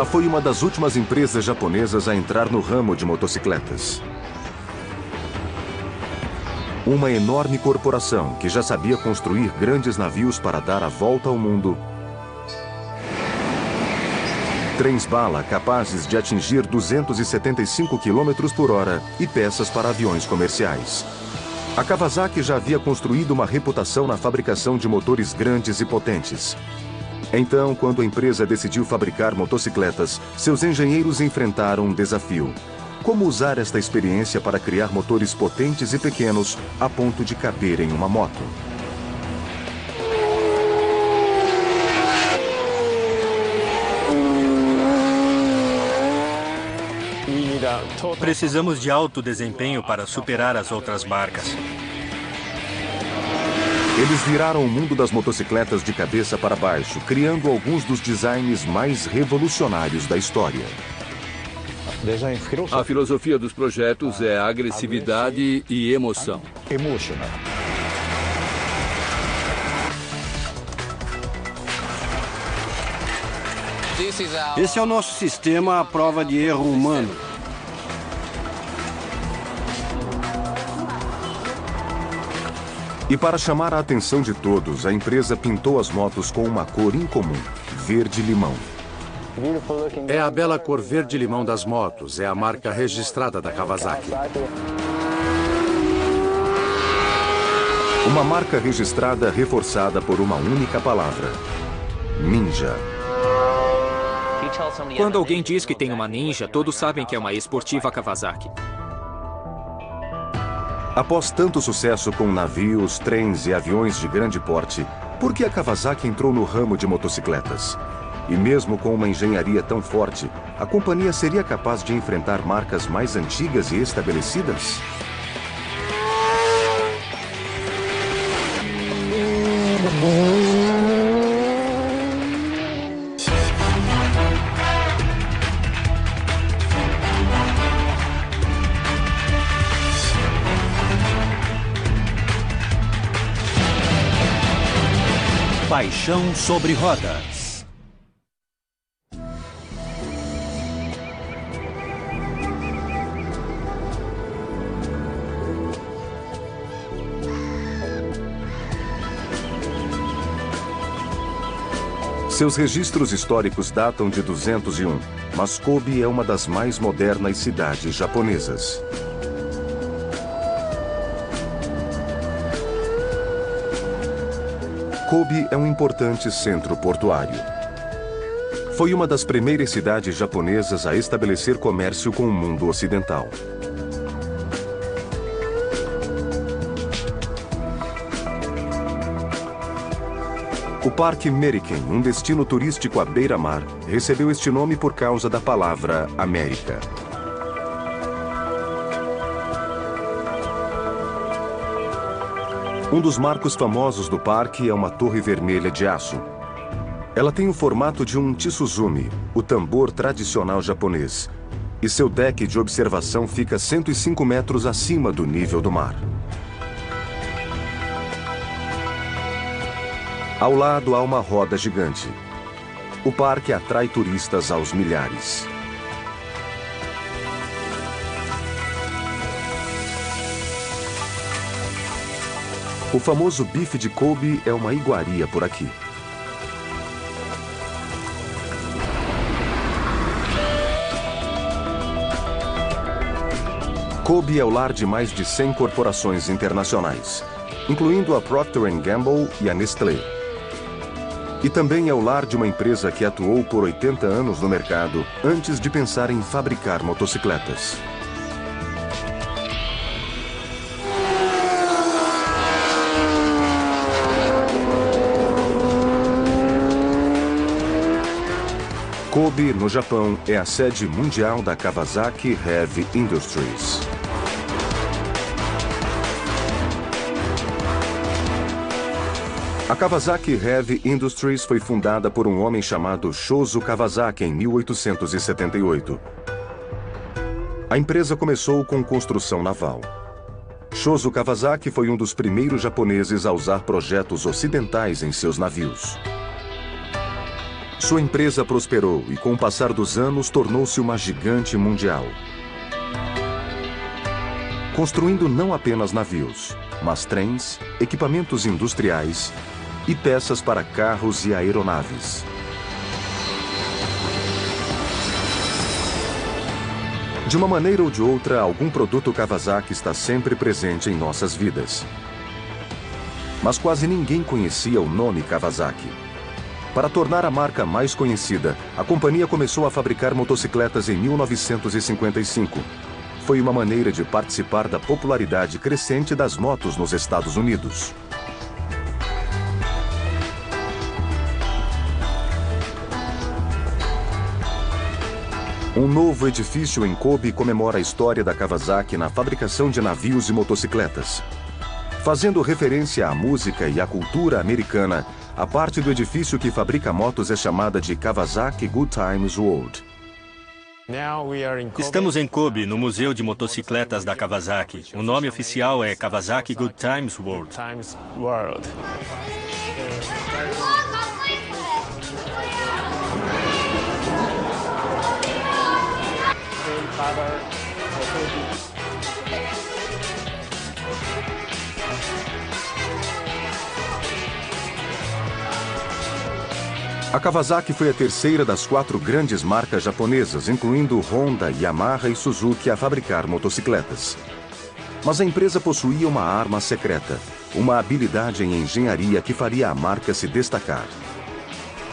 Ela foi uma das últimas empresas japonesas a entrar no ramo de motocicletas. Uma enorme corporação que já sabia construir grandes navios para dar a volta ao mundo. Trens-bala capazes de atingir 275 km por hora e peças para aviões comerciais. A Kawasaki já havia construído uma reputação na fabricação de motores grandes e potentes. Então, quando a empresa decidiu fabricar motocicletas, seus engenheiros enfrentaram um desafio. Como usar esta experiência para criar motores potentes e pequenos a ponto de caber em uma moto? Precisamos de alto desempenho para superar as outras marcas. Eles viraram o mundo das motocicletas de cabeça para baixo, criando alguns dos designs mais revolucionários da história. A filosofia dos projetos é agressividade e emoção. Esse é o nosso sistema à prova de erro humano. E para chamar a atenção de todos, a empresa pintou as motos com uma cor incomum, verde-limão. É a bela cor verde-limão das motos, é a marca registrada da Kawasaki. Uma marca registrada reforçada por uma única palavra: Ninja. Quando alguém diz que tem uma Ninja, todos sabem que é uma esportiva Kawasaki. Após tanto sucesso com navios, trens e aviões de grande porte, por que a Kawasaki entrou no ramo de motocicletas? E mesmo com uma engenharia tão forte, a companhia seria capaz de enfrentar marcas mais antigas e estabelecidas? Paixão sobre rodas. Seus registros históricos datam de 201, mas Kobe é uma das mais modernas cidades japonesas. Kobe é um importante centro portuário. Foi uma das primeiras cidades japonesas a estabelecer comércio com o mundo ocidental. O Parque Meriken, um destino turístico à beira-mar, recebeu este nome por causa da palavra América. Um dos marcos famosos do parque é uma torre vermelha de aço. Ela tem o formato de um tsuzumi, o tambor tradicional japonês, e seu deck de observação fica 105 metros acima do nível do mar. Ao lado há uma roda gigante. O parque atrai turistas aos milhares. O famoso bife de Kobe é uma iguaria por aqui. Kobe é o lar de mais de 100 corporações internacionais, incluindo a Procter & Gamble e a Nestlé. E também é o lar de uma empresa que atuou por 80 anos no mercado antes de pensar em fabricar motocicletas. Kobe, no Japão, é a sede mundial da Kawasaki Heavy Industries. A Kawasaki Heavy Industries foi fundada por um homem chamado Shozo Kawasaki em 1878. A empresa começou com construção naval. Shozo Kawasaki foi um dos primeiros japoneses a usar projetos ocidentais em seus navios. Sua empresa prosperou e, com o passar dos anos, tornou-se uma gigante mundial. Construindo não apenas navios, mas trens, equipamentos industriais e peças para carros e aeronaves. De uma maneira ou de outra, algum produto Kawasaki está sempre presente em nossas vidas. Mas quase ninguém conhecia o nome Kawasaki. Para tornar a marca mais conhecida, a companhia começou a fabricar motocicletas em 1955. Foi uma maneira de participar da popularidade crescente das motos nos Estados Unidos. Um novo edifício em Kobe comemora a história da Kawasaki na fabricação de navios e motocicletas. Fazendo referência à música e à cultura americana, a parte do edifício que fabrica motos é chamada de Kawasaki Good Times World. Estamos em Kobe, no Museu de Motocicletas da Kawasaki. O nome oficial é Kawasaki Good Times World. A Kawasaki foi a terceira das 4 grandes marcas japonesas, incluindo Honda, Yamaha e Suzuki, a fabricar motocicletas. Mas a empresa possuía uma arma secreta, uma habilidade em engenharia que faria a marca se destacar.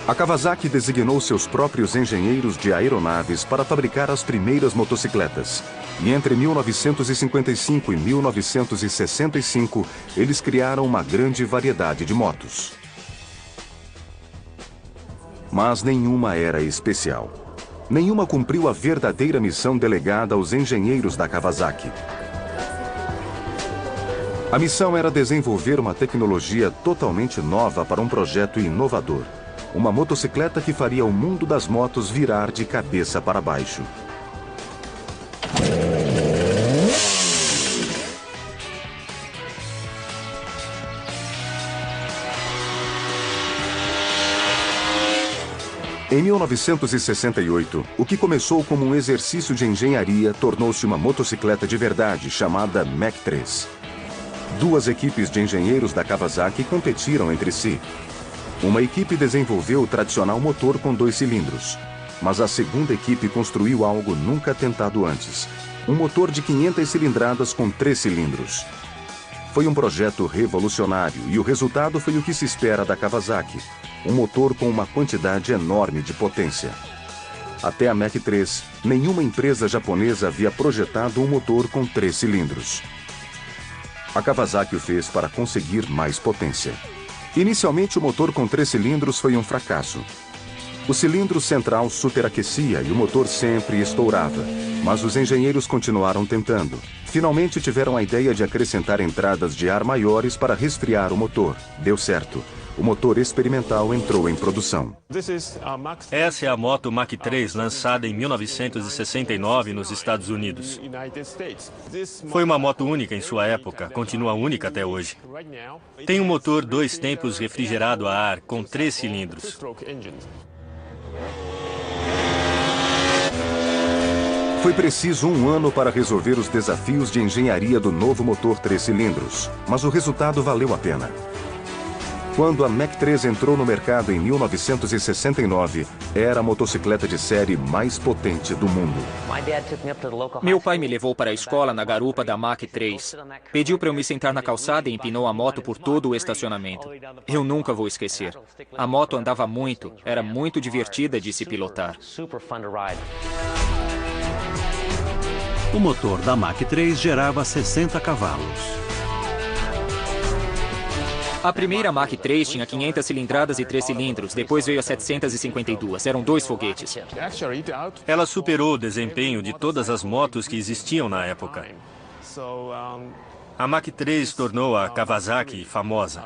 A Kawasaki designou seus próprios engenheiros de aeronaves para fabricar as primeiras motocicletas. E entre 1955 e 1965, eles criaram uma grande variedade de motos. Mas nenhuma era especial. Nenhuma cumpriu a verdadeira missão delegada aos engenheiros da Kawasaki. A missão era desenvolver uma tecnologia totalmente nova para um projeto inovador. Uma motocicleta que faria o mundo das motos virar de cabeça para baixo. Em 1968, o que começou como um exercício de engenharia tornou-se uma motocicleta de verdade, chamada Mach 3. 2 equipes de engenheiros da Kawasaki competiram entre si. Uma equipe desenvolveu o tradicional motor com 2 cilindros, mas a segunda equipe construiu algo nunca tentado antes, um motor de 500 cilindradas com 3 cilindros. Foi um projeto revolucionário e o resultado foi o que se espera da Kawasaki, um motor com uma quantidade enorme de potência. Até a Mach 3, nenhuma empresa japonesa havia projetado um motor com 3 cilindros. A Kawasaki o fez para conseguir mais potência. Inicialmente, o motor com 3 cilindros foi um fracasso. O cilindro central superaquecia e o motor sempre estourava, mas os engenheiros continuaram tentando. Finalmente tiveram a ideia de acrescentar entradas de ar maiores para resfriar o motor. Deu certo. O motor experimental entrou em produção. Essa é a moto Mach 3 lançada em 1969 nos Estados Unidos. Foi uma moto única em sua época, continua única até hoje. Tem um motor 2 tempos refrigerado a ar com 3 cilindros. Foi preciso 1 ano para resolver os desafios de engenharia do novo motor 3 cilindros, mas o resultado valeu a pena. Quando a Mach 3 entrou no mercado em 1969, era a motocicleta de série mais potente do mundo. Meu pai me levou para a escola na garupa da Mach 3. Pediu para eu me sentar na calçada e empinou a moto por todo o estacionamento. Eu nunca vou esquecer. A moto andava muito, era muito divertida de se pilotar. O motor da Mach 3 gerava 60 cavalos. A primeira Mach 3 tinha 500 cilindradas e 3 cilindros, depois veio a 752, eram 2 foguetes. Ela superou o desempenho de todas as motos que existiam na época. A Mach 3 tornou a Kawasaki famosa.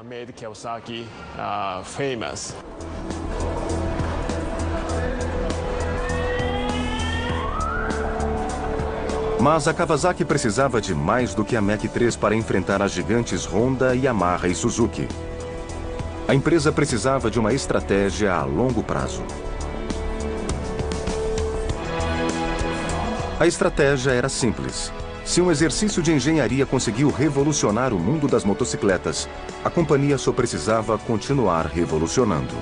Mas a Kawasaki precisava de mais do que a Mach 3 para enfrentar as gigantes Honda, Yamaha e Suzuki. A empresa precisava de uma estratégia a longo prazo. A estratégia era simples. Se um exercício de engenharia conseguiu revolucionar o mundo das motocicletas, a companhia só precisava continuar revolucionando.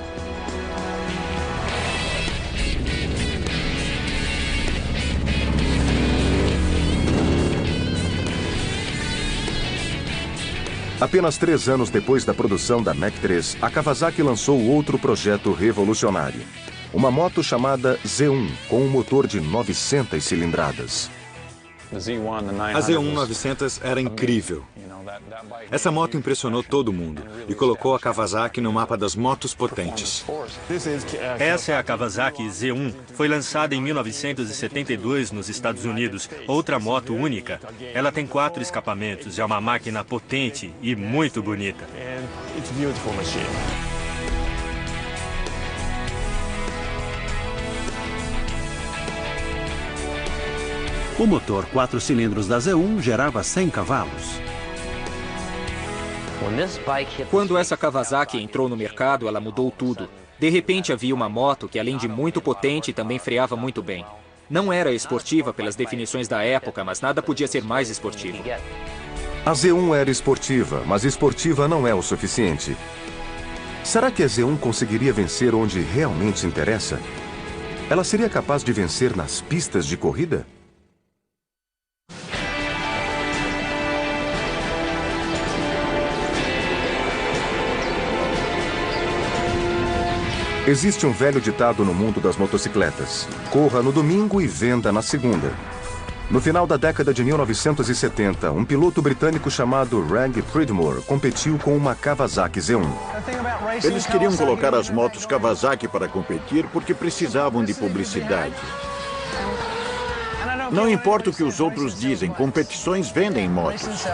Apenas 3 anos depois da produção da Mach 3, a Kawasaki lançou outro projeto revolucionário. Uma moto chamada Z1, com um motor de 900 cilindradas. A Z1 900 era incrível. Essa moto impressionou todo mundo e colocou a Kawasaki no mapa das motos potentes. Essa é a Kawasaki Z1. Foi lançada em 1972 nos Estados Unidos. Outra moto única. Ela tem 4 escapamentos. É uma máquina potente e muito bonita. O motor 4 cilindros da Z1 gerava 100 cavalos. Quando essa Kawasaki entrou no mercado, ela mudou tudo. De repente havia uma moto que, além de muito potente, também freava muito bem. Não era esportiva pelas definições da época, mas nada podia ser mais esportivo. A Z1 era esportiva, mas esportiva não é o suficiente. Será que a Z1 conseguiria vencer onde realmente interessa? Ela seria capaz de vencer nas pistas de corrida? Existe um velho ditado no mundo das motocicletas: corra no domingo e venda na segunda. No final da década de 1970, um piloto britânico chamado Reg Pridmore competiu com uma Kawasaki Z1. Eles queriam colocar as motos Kawasaki para competir porque precisavam de publicidade. Não importa o que os outros dizem, competições vendem motos.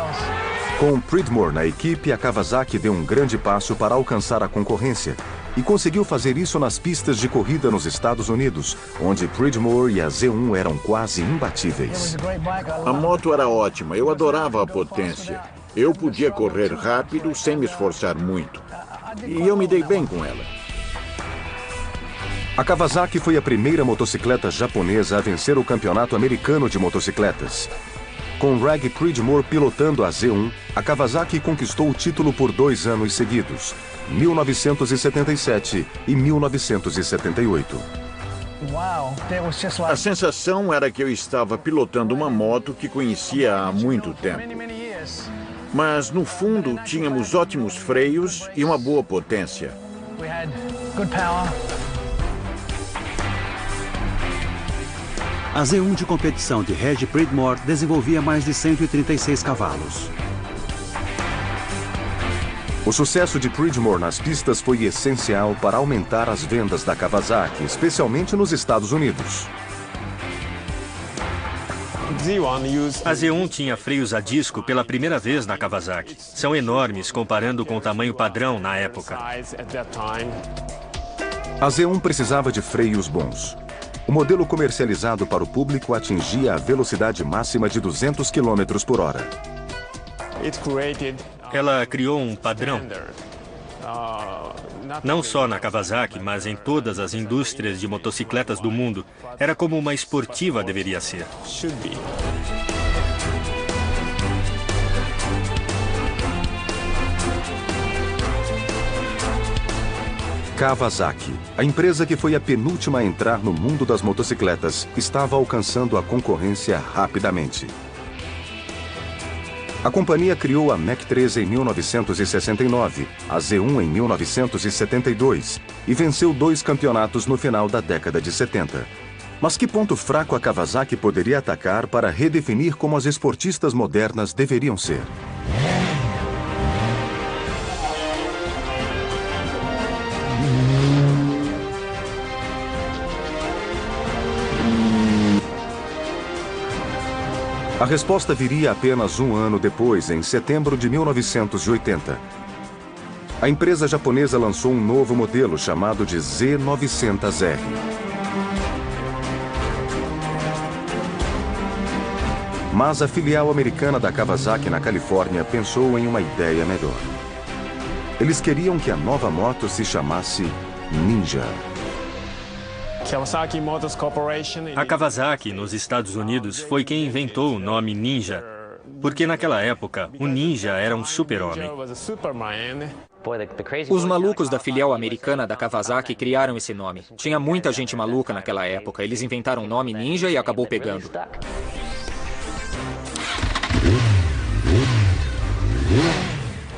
Com Pridmore na equipe, a Kawasaki deu um grande passo para alcançar a concorrência e conseguiu fazer isso nas pistas de corrida nos Estados Unidos, onde Pridmore e a Z1 eram quase imbatíveis. A moto era ótima, eu adorava a potência. Eu podia correr rápido sem me esforçar muito. E eu me dei bem com ela. A Kawasaki foi a primeira motocicleta japonesa a vencer o campeonato americano de motocicletas. Com Reg Pridmore pilotando a Z1, a Kawasaki conquistou o título por 2 anos seguidos, 1977 e 1978. A sensação era que eu estava pilotando uma moto que conhecia há muito tempo. Mas, no fundo, tínhamos ótimos freios e uma boa potência. A Z1 de competição de Reg Pridmore desenvolvia mais de 136 cavalos. O sucesso de Pridmore nas pistas foi essencial para aumentar as vendas da Kawasaki, especialmente nos Estados Unidos. A Z1 tinha freios a disco pela primeira vez na Kawasaki. São enormes comparando com o tamanho padrão na época. A Z1 precisava de freios bons. O modelo comercializado para o público atingia a velocidade máxima de 200 km por hora. Ela criou um padrão, não só na Kawasaki, mas em todas as indústrias de motocicletas do mundo. Era como uma esportiva deveria ser. Kawasaki, a empresa que foi a penúltima a entrar no mundo das motocicletas, estava alcançando a concorrência rapidamente. A companhia criou a Mach 3 em 1969, a Z1 em 1972 e venceu 2 campeonatos no final da década de 70. Mas que ponto fraco a Kawasaki poderia atacar para redefinir como as esportistas modernas deveriam ser? A resposta viria apenas 1 ano depois, em setembro de 1980. A empresa japonesa lançou um novo modelo chamado de Z900R. Mas a filial americana da Kawasaki na Califórnia pensou em uma ideia melhor. Eles queriam que a nova moto se chamasse Ninja. A Kawasaki, nos Estados Unidos, foi quem inventou o nome Ninja, porque naquela época o Ninja era um super-homem. Os malucos da filial americana da Kawasaki criaram esse nome. Tinha muita gente maluca naquela época. Eles inventaram o nome Ninja e acabou pegando.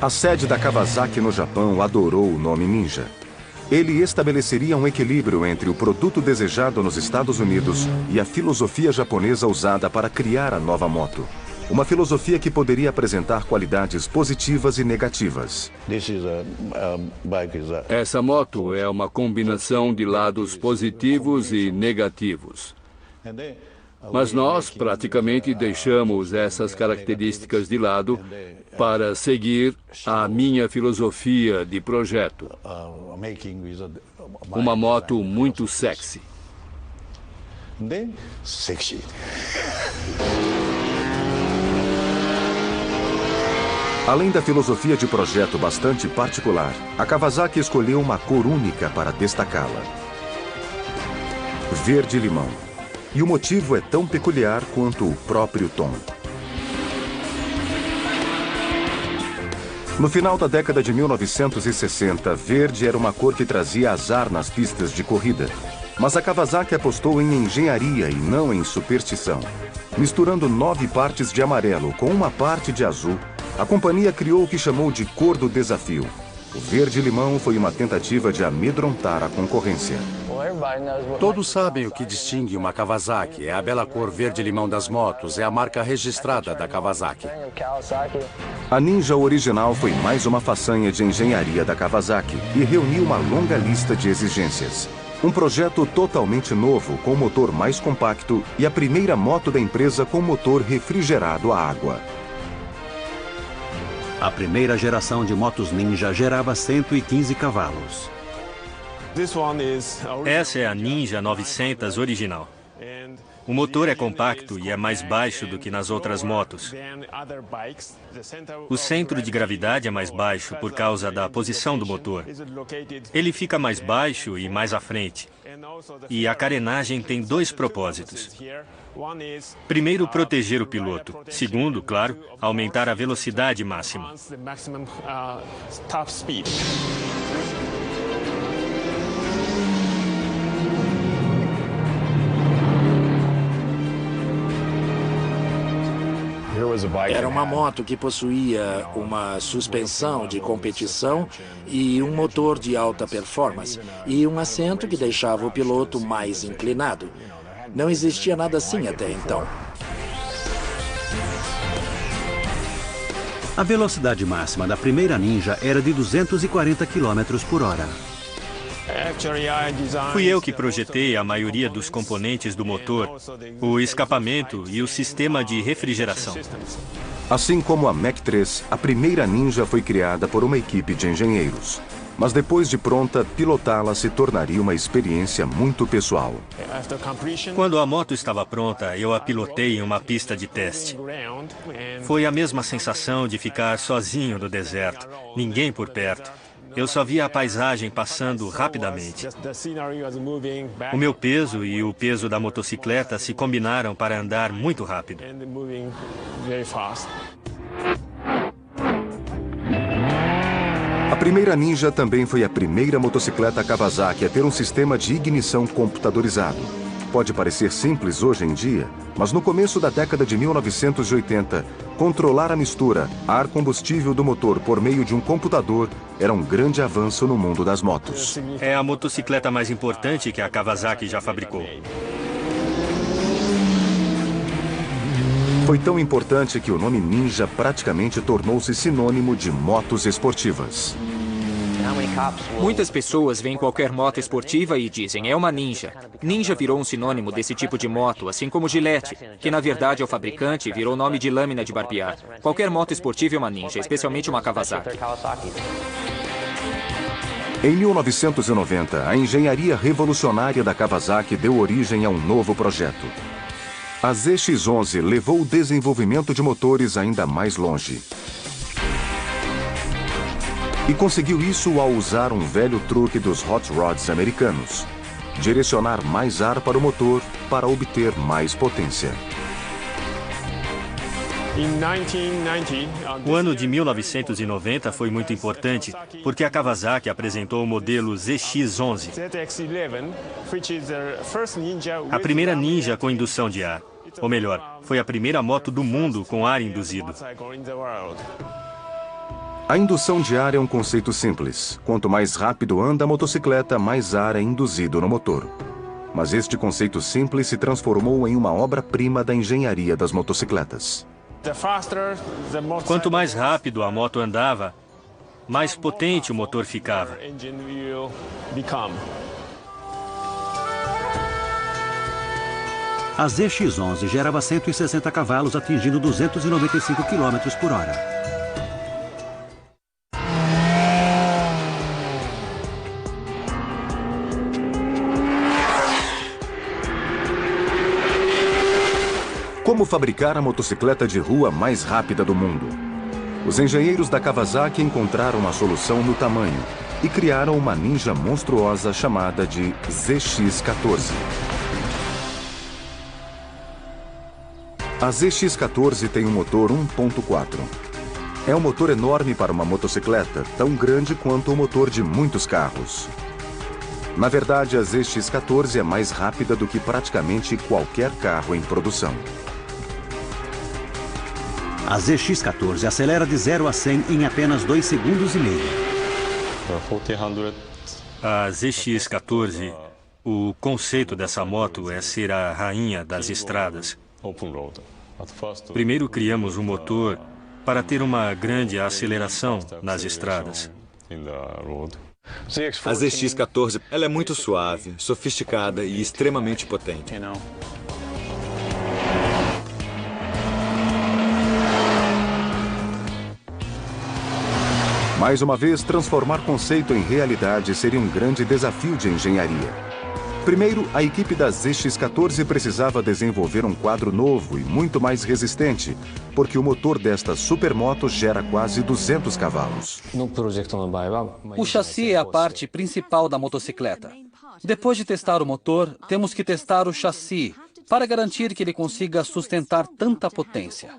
A sede da Kawasaki no Japão adorou o nome Ninja. Ele estabeleceria um equilíbrio entre o produto desejado nos Estados Unidos e a filosofia japonesa usada para criar a nova moto. Uma filosofia que poderia apresentar qualidades positivas e negativas. Essa moto é uma combinação de lados positivos e negativos. Mas nós praticamente deixamos essas características de lado para seguir a minha filosofia de projeto. Uma moto muito sexy. Além da filosofia de projeto bastante particular, a Kawasaki escolheu uma cor única para destacá-la: verde-limão. E o motivo é tão peculiar quanto o próprio tom. No final da década de 1960, verde era uma cor que trazia azar nas pistas de corrida. Mas a Kawasaki apostou em engenharia e não em superstição. Misturando 9 partes de amarelo com uma parte de azul, a companhia criou o que chamou de cor do desafio. O verde-limão foi uma tentativa de amedrontar a concorrência. Todos sabem o que distingue uma Kawasaki. É a bela cor verde-limão das motos. É a marca registrada da Kawasaki. A Ninja original foi mais uma façanha de engenharia da Kawasaki e reuniu uma longa lista de exigências. Um projeto totalmente novo, com motor mais compacto e a primeira moto da empresa com motor refrigerado a água. A primeira geração de motos Ninja gerava 115 cavalos. Essa é a Ninja 900 original. O motor é compacto e é mais baixo do que nas outras motos. O centro de gravidade é mais baixo por causa da posição do motor. Ele fica mais baixo e mais à frente. E a carenagem tem 2 propósitos. Primeiro, proteger o piloto. Segundo, claro, aumentar a velocidade máxima. Era uma moto que possuía uma suspensão de competição e um motor de alta performance e um assento que deixava o piloto mais inclinado. Não existia nada assim até então. A velocidade máxima da primeira Ninja era de 240 km por hora. Fui eu que projetei a maioria dos componentes do motor, o escapamento e o sistema de refrigeração. Assim como a Mach 3, a primeira Ninja foi criada por uma equipe de engenheiros. Mas depois de pronta, pilotá-la se tornaria uma experiência muito pessoal. Quando a moto estava pronta, eu a pilotei em uma pista de teste. Foi a mesma sensação de ficar sozinho no deserto, ninguém por perto. Eu só via a paisagem passando rapidamente. O meu peso e o peso da motocicleta se combinaram para andar muito rápido. A primeira Ninja também foi a primeira motocicleta Kawasaki a ter um sistema de ignição computadorizado. Pode parecer simples hoje em dia, mas no começo da década de 1980, controlar a mistura ar-combustível do motor por meio de um computador era um grande avanço no mundo das motos. É a motocicleta mais importante que a Kawasaki já fabricou. Foi tão importante que o nome Ninja praticamente tornou-se sinônimo de motos esportivas. Muitas pessoas veem qualquer moto esportiva e dizem, é uma Ninja. Ninja virou um sinônimo desse tipo de moto, assim como Gillette, que na verdade é o fabricante e virou nome de lâmina de barbear. Qualquer moto esportiva é uma Ninja, especialmente uma Kawasaki. Em 1990, a engenharia revolucionária da Kawasaki deu origem a um novo projeto. A ZX-11 levou o desenvolvimento de motores ainda mais longe. E conseguiu isso ao usar um velho truque dos hot rods americanos. direcionar mais ar para o motor para obter mais potência. O ano de 1990 foi muito importante porque a Kawasaki apresentou o modelo ZX-11, a primeira Ninja com indução de ar. Ou melhor, foi a primeira moto do mundo com ar induzido. A indução de ar é um conceito simples. Quanto mais rápido anda a motocicleta, mais ar é induzido no motor. Mas este conceito simples se transformou em uma obra-prima da engenharia das motocicletas. Quanto mais rápido a moto andava, mais potente o motor ficava. A ZX-11 gerava 160 cavalos, atingindo 295 km por hora. Como fabricar a motocicleta de rua mais rápida do mundo? Os engenheiros da Kawasaki encontraram uma solução no tamanho e criaram uma Ninja monstruosa chamada de ZX-14. A ZX-14 tem um motor 1.4. É um motor enorme para uma motocicleta, tão grande quanto o motor de muitos carros. Na verdade, a ZX-14 é mais rápida do que praticamente qualquer carro em produção. A ZX-14 acelera de 0 a 100 em apenas 2 segundos e meio. A ZX-14, o conceito dessa moto é ser a rainha das estradas. Primeiro criamos um motor para ter uma grande aceleração nas estradas. A ZX-14 ela é muito suave, sofisticada e extremamente potente. Mais uma vez, transformar conceito em realidade seria um grande desafio de engenharia. Primeiro, a equipe da ZX-14 precisava desenvolver um quadro novo e muito mais resistente, porque o motor desta supermoto gera quase 200 cavalos. O chassi é a parte principal da motocicleta. Depois de testar o motor, temos que testar o chassi, para garantir que ele consiga sustentar tanta potência.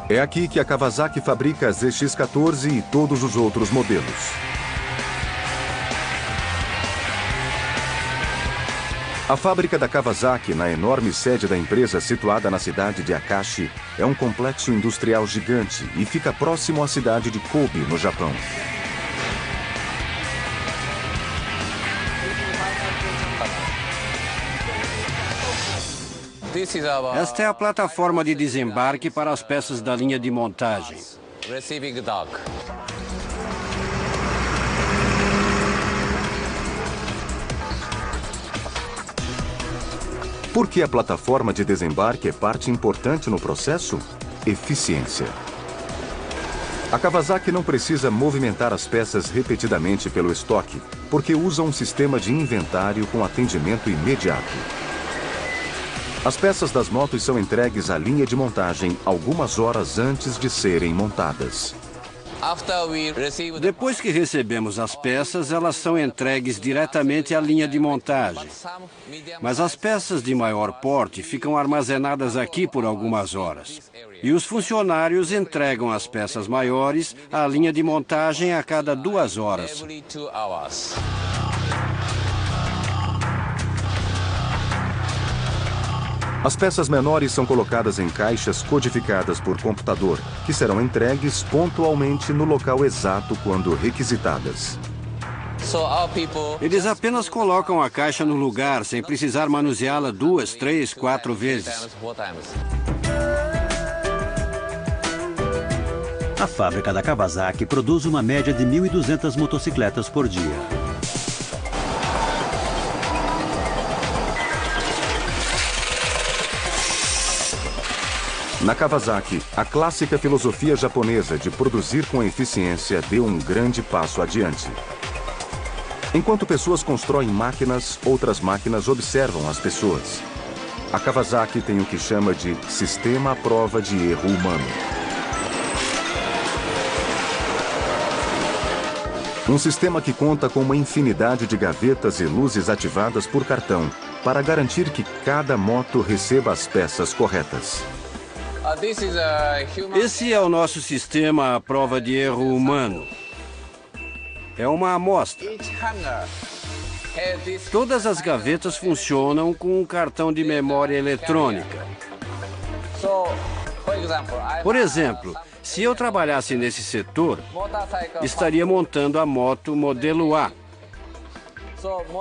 É aqui que a Kawasaki fabrica a ZX-14 e todos os outros modelos. A fábrica da Kawasaki, na enorme sede da empresa situada na cidade de Akashi, é um complexo industrial gigante e fica próximo à cidade de Kobe, no Japão. Esta é a plataforma de desembarque para as peças da linha de montagem. Por que a plataforma de desembarque é parte importante no processo? Eficiência. A Kawasaki não precisa movimentar as peças repetidamente pelo estoque, porque usa um sistema de inventário com atendimento imediato. As peças das motos são entregues à linha de montagem algumas horas antes de serem montadas. Depois que recebemos as peças, elas são entregues diretamente à linha de montagem. Mas as peças de maior porte ficam armazenadas aqui por algumas horas. E os funcionários entregam as peças maiores à linha de montagem a cada 2 horas. As peças menores são colocadas em caixas codificadas por computador, que serão entregues pontualmente no local exato quando requisitadas. Eles apenas colocam a caixa no lugar, sem precisar manuseá-la 2, 3, 4 vezes. A fábrica da Kawasaki produz uma média de 1.200 motocicletas por dia. Na Kawasaki, a clássica filosofia japonesa de produzir com eficiência deu um grande passo adiante. Enquanto pessoas constroem máquinas, outras máquinas observam as pessoas. A Kawasaki tem o que chama de sistema à prova de erro humano. Um sistema que conta com uma infinidade de gavetas e luzes ativadas por cartão, para garantir que cada moto receba as peças corretas. Esse é o nosso sistema à prova de erro humano. É uma amostra. Todas as gavetas funcionam com um cartão de memória eletrônica. Por exemplo, se eu trabalhasse nesse setor, estaria montando a moto modelo A.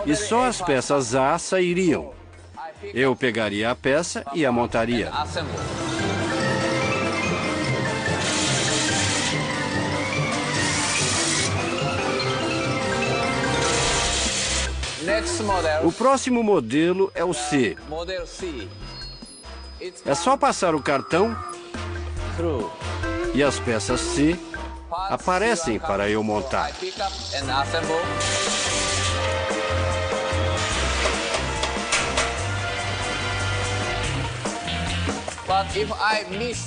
E só as peças A sairiam. Eu pegaria a peça e a montaria. O próximo modelo é o C. É só passar o cartão e as peças C aparecem para eu montar.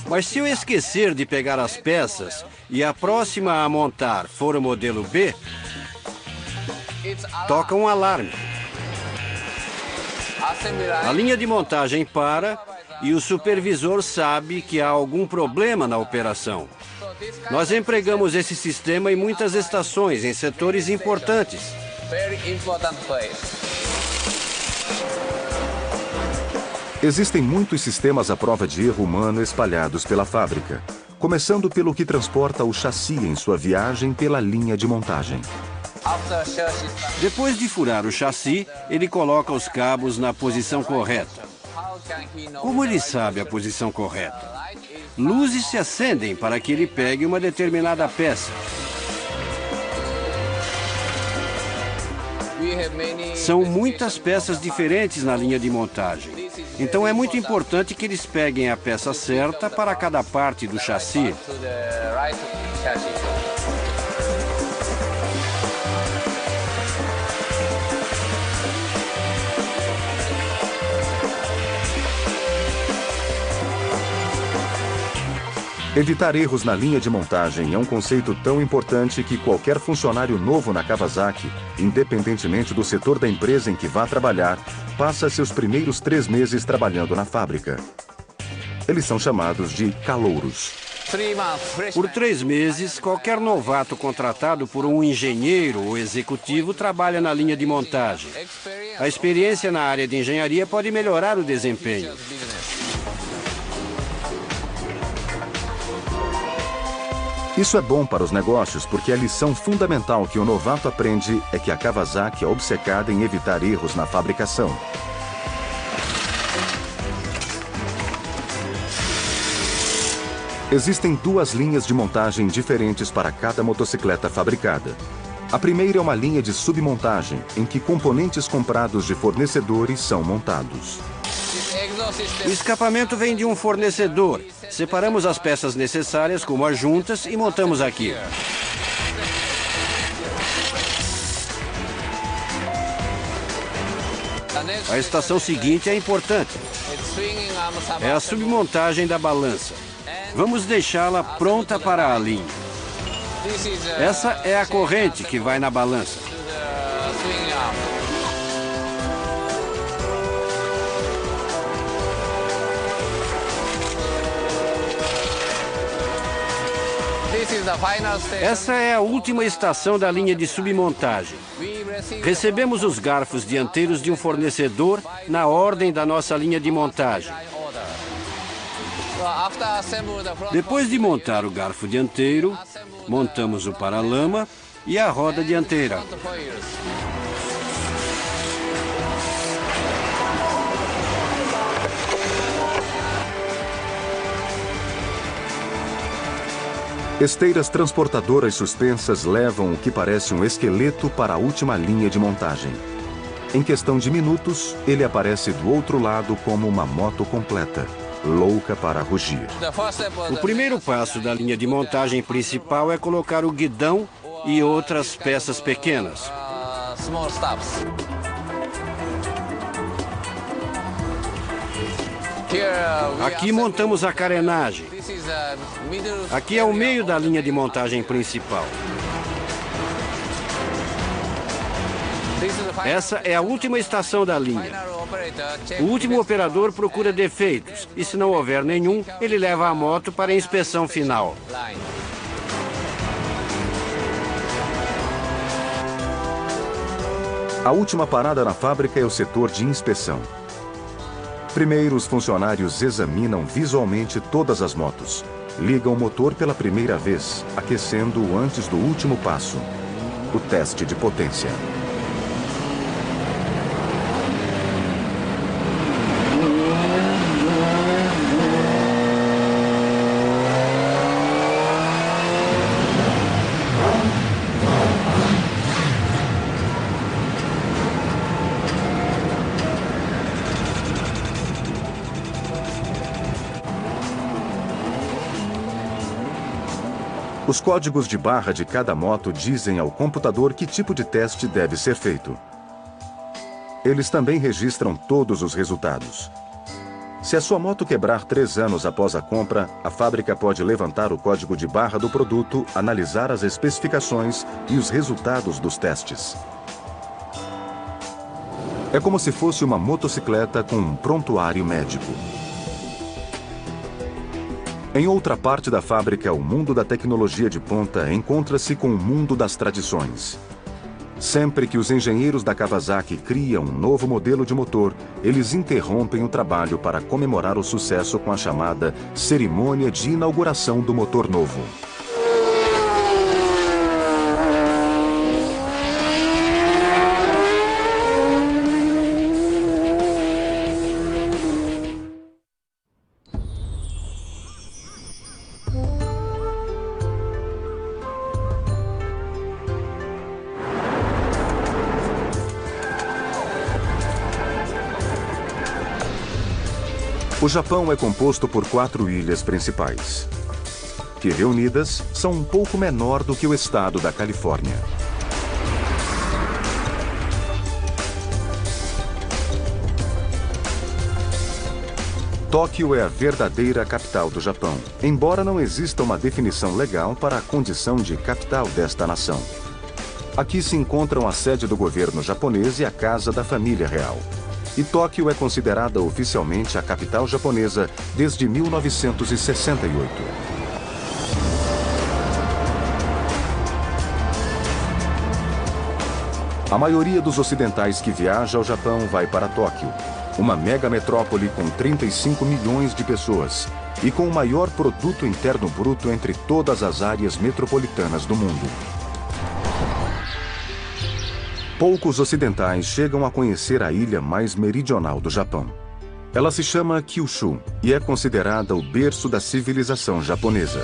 Mas se eu esquecer de pegar as peças e a próxima a montar for o modelo B, toca um alarme. A linha de montagem para e o supervisor sabe que há algum problema na operação. Nós empregamos esse sistema em muitas estações, em setores importantes. Existem muitos sistemas à prova de erro humano espalhados pela fábrica, começando pelo que transporta o chassi em sua viagem pela linha de montagem. Depois de furar o chassi, ele coloca os cabos na posição correta. Como ele sabe a posição correta? Luzes se acendem para que ele pegue uma determinada peça. São muitas peças diferentes na linha de montagem. Então é muito importante que eles peguem a peça certa para cada parte do chassi. Evitar erros na linha de montagem é um conceito tão importante que qualquer funcionário novo na Kawasaki, independentemente do setor da empresa em que vá trabalhar, passa seus primeiros 3 meses trabalhando na fábrica. Eles são chamados de calouros. Por 3 meses, qualquer novato contratado por um engenheiro ou executivo trabalha na linha de montagem. A experiência na área de engenharia pode melhorar o desempenho. Isso é bom para os negócios porque a lição fundamental que o novato aprende é que a Kawasaki é obcecada em evitar erros na fabricação. Existem 2 linhas de montagem diferentes para cada motocicleta fabricada. A primeira é uma linha de submontagem, em que componentes comprados de fornecedores são montados. O escapamento vem de um fornecedor. Separamos as peças necessárias, como as juntas, e montamos aqui. A estação seguinte é importante. É a submontagem da balança. Vamos deixá-la pronta para a linha. Essa é a corrente que vai na balança. Essa é a última estação da linha de submontagem. Recebemos os garfos dianteiros de um fornecedor na ordem da nossa linha de montagem. Depois de montar o garfo dianteiro, montamos o paralama e a roda dianteira. Esteiras transportadoras suspensas levam o que parece um esqueleto para a última linha de montagem. Em questão de minutos, ele aparece do outro lado como uma moto completa. louca para rugir. O primeiro passo da linha de montagem principal é colocar o guidão e outras peças pequenas. Aqui montamos a carenagem. Aqui é o meio da linha de montagem principal. Essa é a última estação da linha. O último operador procura defeitos e, se não houver nenhum, ele leva a moto para a inspeção final. A última parada na fábrica é o setor de inspeção. Primeiro, os funcionários examinam visualmente todas as motos. Ligam o motor pela primeira vez, aquecendo-o antes do último passo, o teste de potência. Os códigos de barra de cada moto dizem ao computador que tipo de teste deve ser feito. Eles também registram todos os resultados. Se a sua moto quebrar 3 anos após a compra, a fábrica pode levantar o código de barra do produto, analisar as especificações e os resultados dos testes. É como se fosse uma motocicleta com um prontuário médico. Em outra parte da fábrica, o mundo da tecnologia de ponta encontra-se com o mundo das tradições. Sempre que os engenheiros da Kawasaki criam um novo modelo de motor, eles interrompem o trabalho para comemorar o sucesso com a chamada cerimônia de inauguração do motor novo. O Japão é composto por 4 ilhas principais, que reunidas são um pouco menor do que o estado da Califórnia. Tóquio é a verdadeira capital do Japão, embora não exista uma definição legal para a condição de capital desta nação. Aqui se encontram a sede do governo japonês e a casa da família real. E Tóquio é considerada oficialmente a capital japonesa desde 1968. A maioria dos ocidentais que viaja ao Japão vai para Tóquio, uma mega metrópole com 35 milhões de pessoas e com o maior produto interno bruto entre todas as áreas metropolitanas do mundo. Poucos ocidentais chegam a conhecer a ilha mais meridional do Japão. Ela se chama Kyushu e é considerada o berço da civilização japonesa.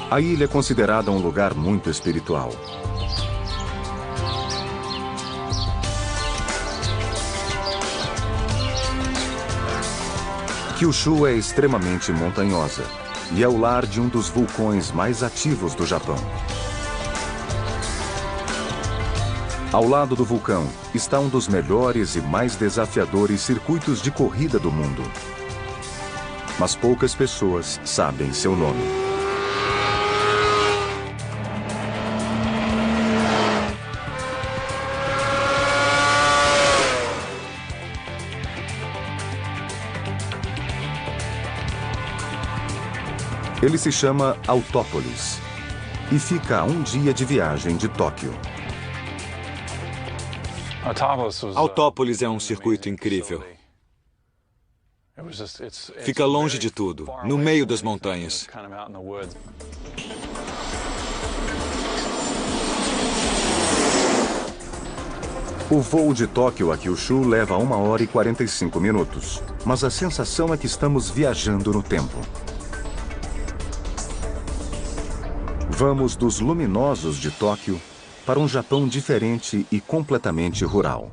A ilha é considerada um lugar muito espiritual. Kyushu é extremamente montanhosa e é o lar de um dos vulcões mais ativos do Japão. Ao lado do vulcão está um dos melhores e mais desafiadores circuitos de corrida do mundo. Mas poucas pessoas sabem seu nome. Ele se chama Autópolis e fica a 1 dia de viagem de Tóquio. Autópolis é um circuito incrível. Fica longe de tudo, no meio das montanhas. O voo de Tóquio a Kyushu leva 1 hora e 45 minutos, mas a sensação é que estamos viajando no tempo. Vamos dos luminosos de Tóquio para um Japão diferente e completamente rural.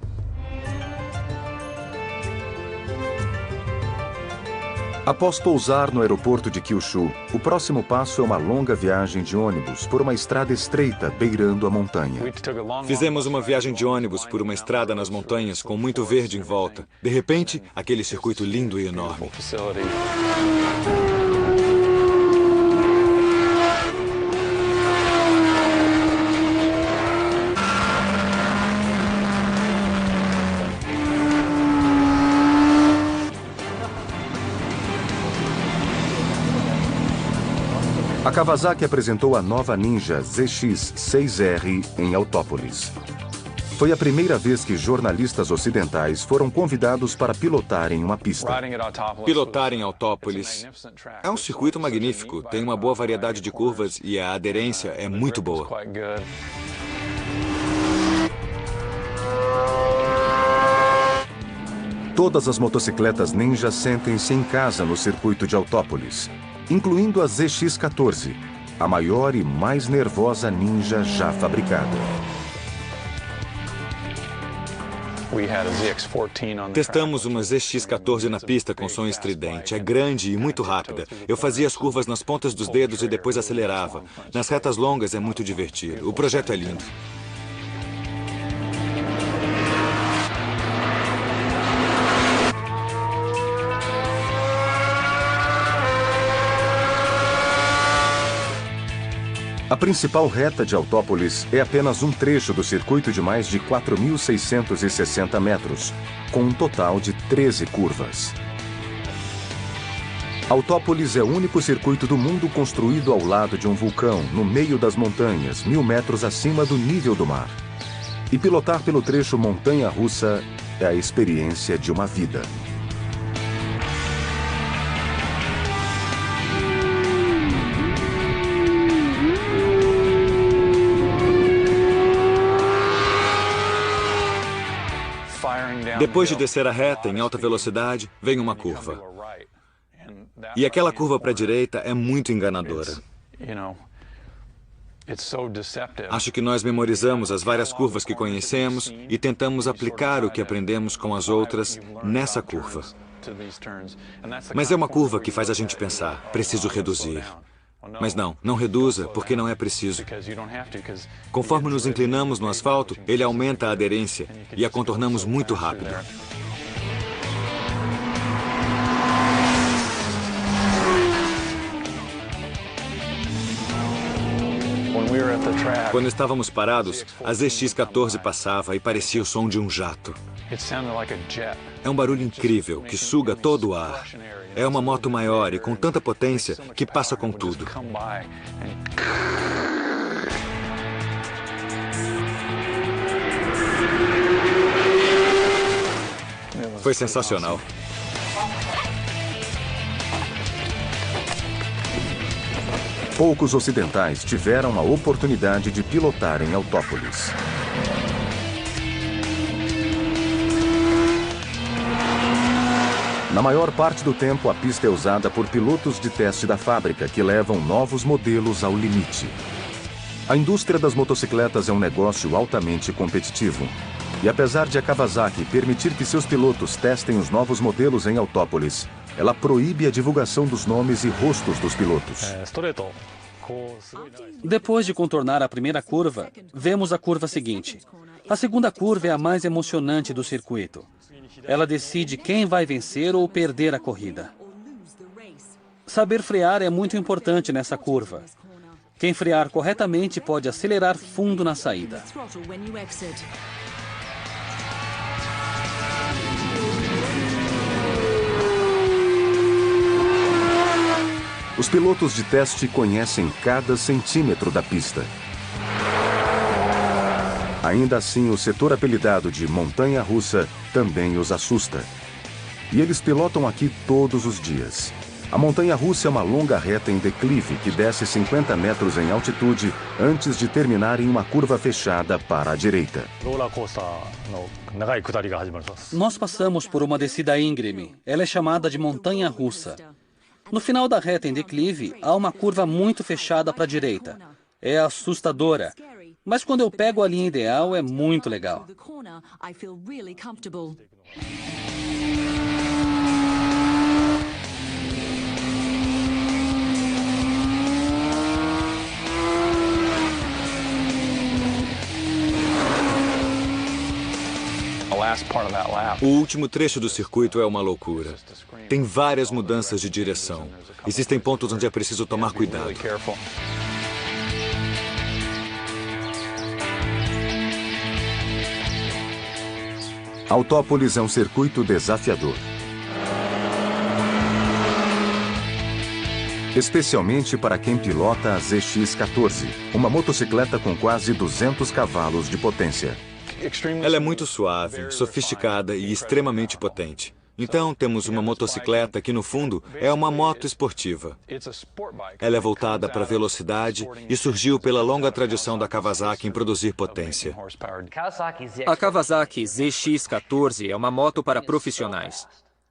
Após pousar no aeroporto de Kyushu, o próximo passo é uma longa viagem de ônibus por uma estrada estreita beirando a montanha. Fizemos uma viagem de ônibus por uma estrada nas montanhas com muito verde em volta. De repente, aquele circuito lindo e enorme. A Kawasaki apresentou a nova Ninja ZX-6R em Autópolis. Foi a primeira vez que jornalistas ocidentais foram convidados para pilotar em uma pista. Pilotar em Autópolis é um circuito magnífico, tem uma boa variedade de curvas e a aderência é muito boa. Todas as motocicletas Ninja sentem-se em casa no circuito de Autópolis, incluindo a ZX-14, a maior e mais nervosa Ninja já fabricada. Testamos uma ZX-14 na pista com som estridente. É grande e muito rápida. Eu fazia as curvas nas pontas dos dedos e depois acelerava. Nas retas longas é muito divertido. O projeto é lindo. A principal reta de Autópolis é apenas um trecho do circuito de mais de 4.660 metros, com um total de 13 curvas. Autópolis é o único circuito do mundo construído ao lado de um vulcão, no meio das montanhas, 1.000 metros acima do nível do mar. E pilotar pelo trecho montanha-russa é a experiência de uma vida. Depois de descer a reta em alta velocidade, vem uma curva. E aquela curva para a direita é muito enganadora. Acho que nós memorizamos as várias curvas que conhecemos e tentamos aplicar o que aprendemos com as outras nessa curva. Mas é uma curva que faz a gente pensar, preciso reduzir. Mas não reduza, porque não é preciso. Conforme nos inclinamos no asfalto, ele aumenta a aderência e a contornamos muito rápido. Quando estávamos parados, a ZX-14 passava e parecia o som de um jato. É um barulho incrível que suga todo o ar. É uma moto maior e com tanta potência que passa com tudo. Foi sensacional. Poucos ocidentais tiveram a oportunidade de pilotar em Autópolis. Na maior parte do tempo, a pista é usada por pilotos de teste da fábrica que levam novos modelos ao limite. A indústria das motocicletas é um negócio altamente competitivo. E apesar de a Kawasaki permitir que seus pilotos testem os novos modelos em Autópolis, ela proíbe a divulgação dos nomes e rostos dos pilotos. Depois de contornar a primeira curva, vemos a curva seguinte. A segunda curva é a mais emocionante do circuito. Ela decide quem vai vencer ou perder a corrida. Saber frear é muito importante nessa curva. Quem frear corretamente pode acelerar fundo na saída. Os pilotos de teste conhecem cada centímetro da pista. Ainda assim, o setor apelidado de montanha-russa também os assusta. E eles pilotam aqui todos os dias. A montanha-russa é uma longa reta em declive que desce 50 metros em altitude antes de terminar em uma curva fechada para a direita. Nós passamos por uma descida íngreme. Ela é chamada de montanha-russa. No final da reta em declive, há uma curva muito fechada para a direita. É assustadora. Mas quando eu pego a linha ideal, é muito legal. O último trecho do circuito é uma loucura. Tem várias mudanças de direção. Existem pontos onde é preciso tomar cuidado. Autópolis é um circuito desafiador. Especialmente para quem pilota a ZX-14, uma motocicleta com quase 200 cavalos de potência. Ela é muito suave, sofisticada e extremamente potente. Então, temos uma motocicleta que, no fundo, é uma moto esportiva. Ela é voltada para a velocidade e surgiu pela longa tradição da Kawasaki em produzir potência. A Kawasaki ZX-14 é uma moto para profissionais.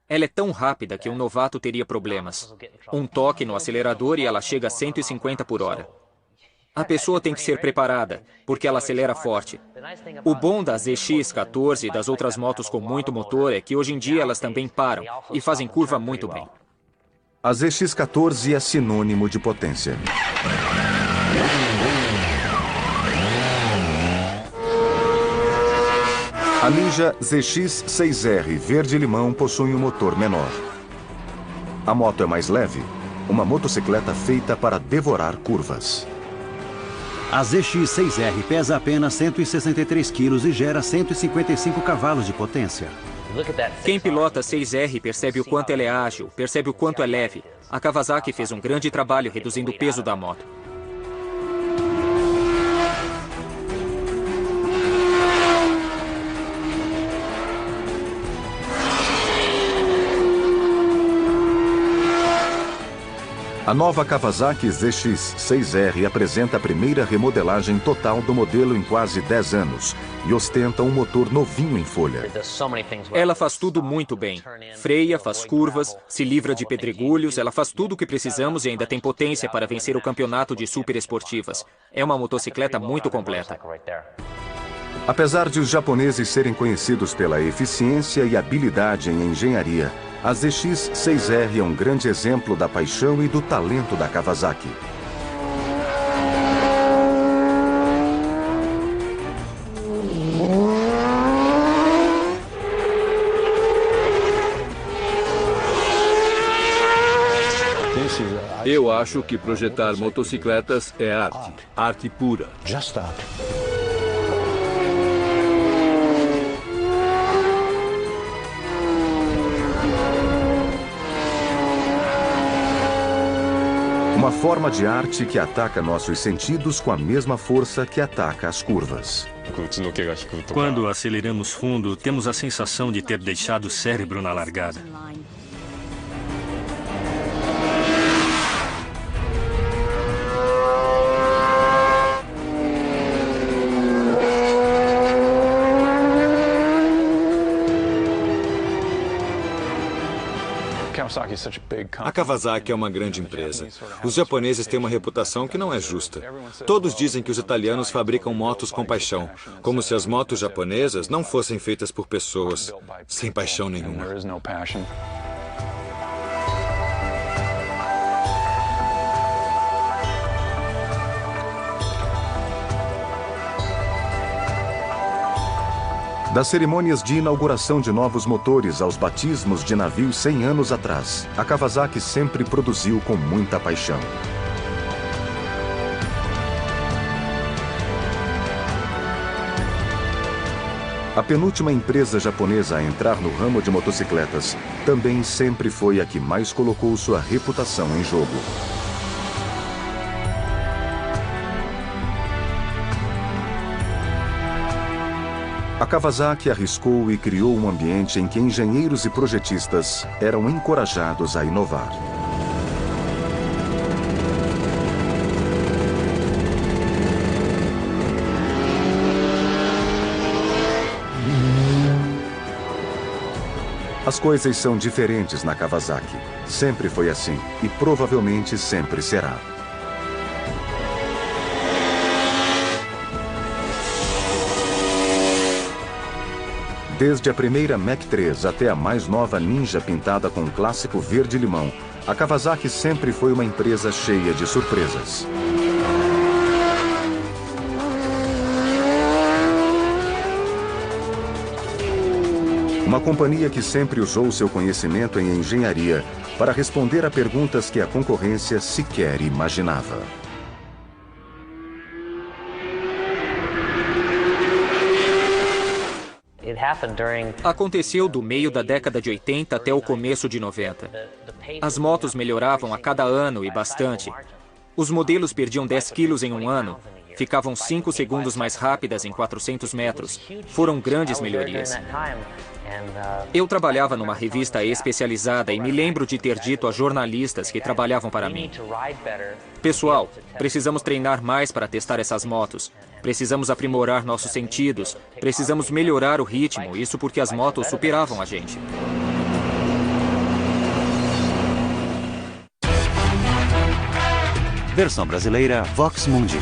Ela é tão rápida que um novato teria problemas. Um toque no acelerador e ela chega a 150 por hora. A pessoa tem que ser preparada, porque ela acelera forte. O bom da ZX-14 e das outras motos com muito motor é que hoje em dia elas também param e fazem curva muito bem. A ZX-14 é sinônimo de potência. A Ninja ZX-6R verde-limão possui um motor menor. A moto é mais leve, uma motocicleta feita para devorar curvas. A ZX-6R pesa apenas 163 quilos e gera 155 cavalos de potência. Quem pilota 6R percebe o quanto ela é ágil, percebe o quanto é leve. A Kawasaki fez um grande trabalho reduzindo o peso da moto. A nova Kawasaki ZX-6R apresenta a primeira remodelagem total do modelo em quase 10 anos e ostenta um motor novinho em folha. Ela faz tudo muito bem. Freia, faz curvas, se livra de pedregulhos, ela faz tudo o que precisamos e ainda tem potência para vencer o campeonato de super esportivas. É uma motocicleta muito completa. Apesar de os japoneses serem conhecidos pela eficiência e habilidade em engenharia, a ZX-6R é um grande exemplo da paixão e do talento da Kawasaki. Eu acho que projetar motocicletas é arte. Arte pura. Uma forma de arte que ataca nossos sentidos com a mesma força que ataca as curvas. Quando aceleramos fundo, temos a sensação de ter deixado o cérebro na largada. A Kawasaki é uma grande empresa. Os japoneses têm uma reputação que não é justa. Todos dizem que os italianos fabricam motos com paixão, como se as motos japonesas não fossem feitas por pessoas sem paixão nenhuma. Das cerimônias de inauguração de novos motores aos batismos de navios 100 anos atrás, a Kawasaki sempre produziu com muita paixão. A penúltima empresa japonesa a entrar no ramo de motocicletas também sempre foi a que mais colocou sua reputação em jogo. A Kawasaki arriscou e criou um ambiente em que engenheiros e projetistas eram encorajados a inovar. As coisas são diferentes na Kawasaki. Sempre foi assim e provavelmente sempre será. Desde a primeira Mach 3 até a mais nova Ninja pintada com um clássico verde-limão, a Kawasaki sempre foi uma empresa cheia de surpresas. Uma companhia que sempre usou seu conhecimento em engenharia para responder a perguntas que a concorrência sequer imaginava. Aconteceu do meio da década de 80 até o começo de 90. As motos melhoravam a cada ano e bastante. Os modelos perdiam 10 quilos em um ano, ficavam 5 segundos mais rápidas em 400 metros. Foram grandes melhorias. Eu trabalhava numa revista especializada e me lembro de ter dito a jornalistas que trabalhavam para mim: pessoal, precisamos treinar mais para testar essas motos. Precisamos aprimorar nossos sentidos. Precisamos melhorar o ritmo. Isso porque as motos superavam a gente. Versão brasileira Vox Mundi.